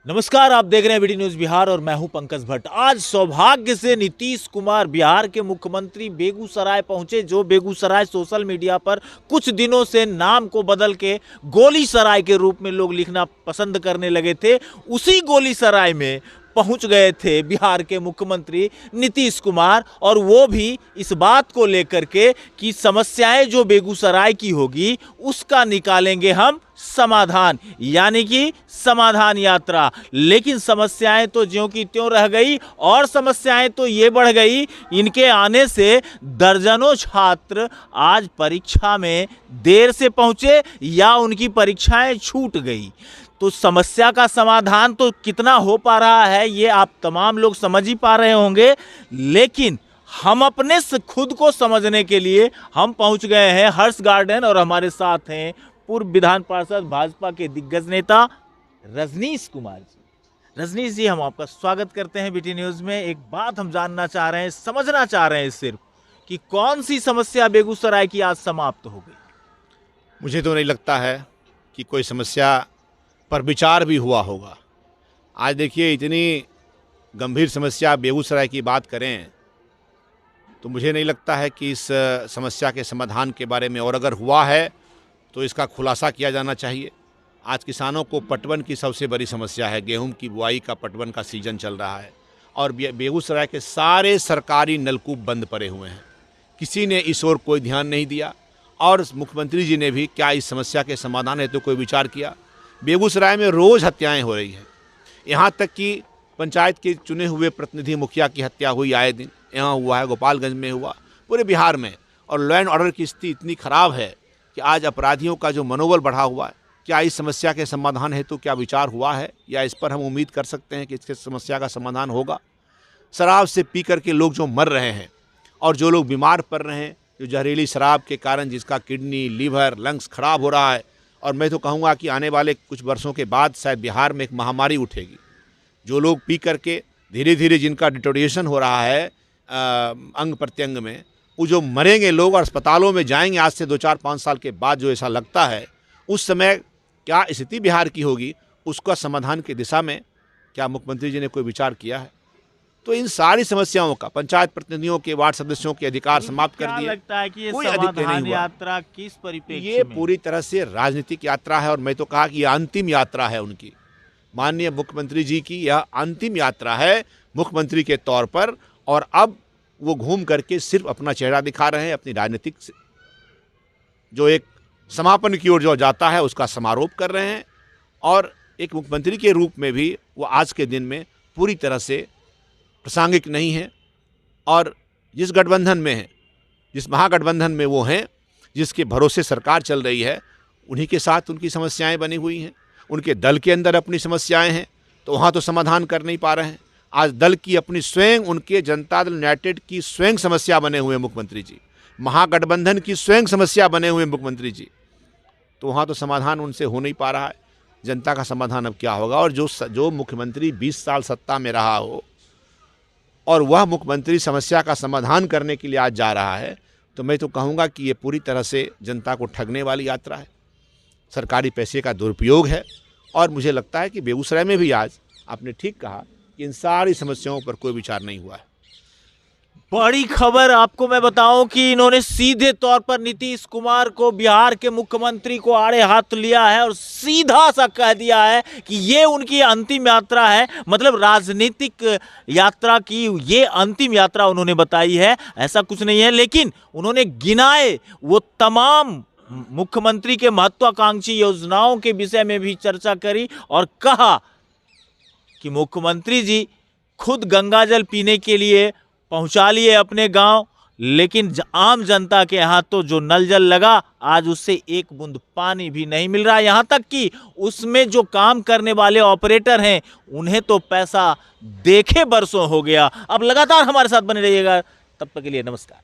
नमस्कार, आप देख रहे हैं बीटी न्यूज बिहार और मैं हूं पंकज भट्ट। आज सौभाग्य से नीतीश कुमार बिहार के मुख्यमंत्री बेगूसराय पहुंचे, जो बेगूसराय सोशल मीडिया पर कुछ दिनों से नाम को बदल के गोली सराय के रूप में लोग लिखना पसंद करने लगे थे। उसी गोली सराय में पहुंच गए थे बिहार के मुख्यमंत्री नीतीश कुमार, और वो भी इस बात को लेकर के कि समस्याएं जो बेगूसराय की होगी उसका निकालेंगे हम समाधान, यानी कि समाधान यात्रा। लेकिन समस्याएं तो ज्यों की त्यों रह गई, और समस्याएं तो ये बढ़ गई, इनके आने से दर्जनों छात्र आज परीक्षा में देर से पहुंचे या उनकी परीक्षाएं छूट गई। तो समस्या का समाधान तो कितना हो पा रहा है ये आप तमाम लोग समझ ही पा रहे होंगे, लेकिन हम अपने से खुद को समझने के लिए हम पहुंच गए हैं हर्ष गार्डन, और हमारे साथ हैं पूर्व विधान पार्षद भाजपा के दिग्गज नेता रजनीश कुमार जी। रजनीश जी, हम आपका स्वागत करते हैं बीटी न्यूज में। एक बात हम जानना चाह रहे हैं, समझना चाह रहे हैं सिर्फ, कि कौन सी समस्या बेगूसराय की आज समाप्त हो गई। मुझे तो नहीं लगता है कि कोई समस्या पर विचार भी हुआ होगा। आज देखिए, इतनी गंभीर समस्या बेगूसराय की बात करें तो मुझे नहीं लगता है कि इस समस्या के समाधान के बारे में, और अगर हुआ है तो इसका खुलासा किया जाना चाहिए। आज किसानों को पटवन की सबसे बड़ी समस्या है। गेहूं की बुआई का पटवन का सीजन चल रहा है और बेगूसराय के सारे सरकारी नलकूप बंद पड़े हुए हैं। किसी ने इस ओर कोई ध्यान नहीं दिया, और मुख्यमंत्री जी ने भी क्या इस समस्या के समाधान हेतु कोई विचार किया। बेगूसराय में रोज़ हत्याएं हो रही हैं। यहाँ तक कि पंचायत के चुने हुए प्रतिनिधि मुखिया की हत्या हुई आए दिन। यहाँ हुआ है, गोपालगंज में हुआ, पूरे बिहार में। और लॉ एंड ऑर्डर की स्थिति इतनी खराब है कि आज अपराधियों का जो मनोबल बढ़ा हुआ है। क्या इस समस्या के समाधान हेतु क्या विचार हुआ है, या इस पर हम उम्मीद कर सकते हैं कि इसके समस्या का समाधान होगा। शराब से पी करके लोग जो मर रहे हैं और जो लोग बीमार पड़ रहे हैं, जो जहरीली शराब के कारण जिसका किडनी, लीवर, लंग्स खराब हो रहा है, और मैं तो कहूँगा कि आने वाले कुछ वर्षों के बाद शायद बिहार में एक महामारी उठेगी। जो लोग पी करके धीरे धीरे जिनका डिटोरिएशन हो रहा है अंग प्रत्यंग में, वो जो मरेंगे लोग और अस्पतालों में जाएंगे आज से 2-4-5 साल के बाद, जो ऐसा लगता है, उस समय क्या स्थिति बिहार की होगी, उसका समाधान की दिशा में क्या मुख्यमंत्री जी ने कोई विचार किया है। तो इन सारी समस्याओं का पंचायत प्रतिनिधियों के, वार्ड सदस्यों के अधिकार समाप्त कर दिए। लगता है कि ये कोई अधिकार नहीं हुआ। यात्रा किस परिप्रेक्ष्य ये में? पूरी तरह से राजनीतिक यात्रा है, और मैं तो कहा कि यह अंतिम यात्रा है उनकी। माननीय मुख्यमंत्री जी की यह अंतिम यात्रा है मुख्यमंत्री के तौर पर, और अब वो घूम करके सिर्फ अपना चेहरा दिखा रहे हैं। अपनी राजनीतिक जो एक समापन की ओर जो जाता है उसका समारोप कर रहे हैं, और एक मुख्यमंत्री के रूप में भी वो आज के दिन में पूरी तरह से प्रासंगिक नहीं है। और जिस गठबंधन में है, जिस महागठबंधन में वो हैं, जिसके भरोसे सरकार चल रही है, उन्हीं के साथ उनकी समस्याएं बनी हुई हैं। उनके दल के अंदर अपनी समस्याएं हैं, तो वहाँ तो समाधान कर नहीं पा रहे हैं। आज दल की अपनी स्वयं, उनके जनता दल यूनाइटेड की स्वयं समस्या बने हुए मुख्यमंत्री जी, महागठबंधन की स्वयं समस्या बने हुए मुख्यमंत्री जी, तो वहाँ तो समाधान उनसे हो नहीं पा रहा है। जनता का समाधान अब क्या होगा। और जो मुख्यमंत्री 20 साल सत्ता में रहा हो, और वह मुख्यमंत्री समस्या का समाधान करने के लिए आज जा रहा है, तो मैं तो कहूँगा कि ये पूरी तरह से जनता को ठगने वाली यात्रा है, सरकारी पैसे का दुरुपयोग है। और मुझे लगता है कि बेगूसराय में भी आज आपने ठीक कहा कि इन सारी समस्याओं पर कोई विचार नहीं हुआ है। बड़ी खबर आपको मैं बताऊं कि इन्होंने सीधे तौर पर नीतीश कुमार को, बिहार के मुख्यमंत्री को आड़े हाथ लिया है और सीधा सा कह दिया है कि ये उनकी अंतिम यात्रा है। मतलब राजनीतिक यात्रा की ये अंतिम यात्रा उन्होंने बताई है। ऐसा कुछ नहीं है, लेकिन उन्होंने गिनाए वो तमाम मुख्यमंत्री के महत्वाकांक्षी योजनाओं के विषय में भी चर्चा करी, और कहा कि मुख्यमंत्री जी खुद गंगाजल पीने के लिए पहुंचा लिए अपने गांव, लेकिन आम जनता के यहाँ तो जो नल जल लगा आज उससे एक बूंद पानी भी नहीं मिल रहा। यहाँ तक कि उसमें जो काम करने वाले ऑपरेटर हैं उन्हें तो पैसा देखे बरसों हो गया। अब लगातार हमारे साथ बने रहिएगा, तब तक के लिए नमस्कार।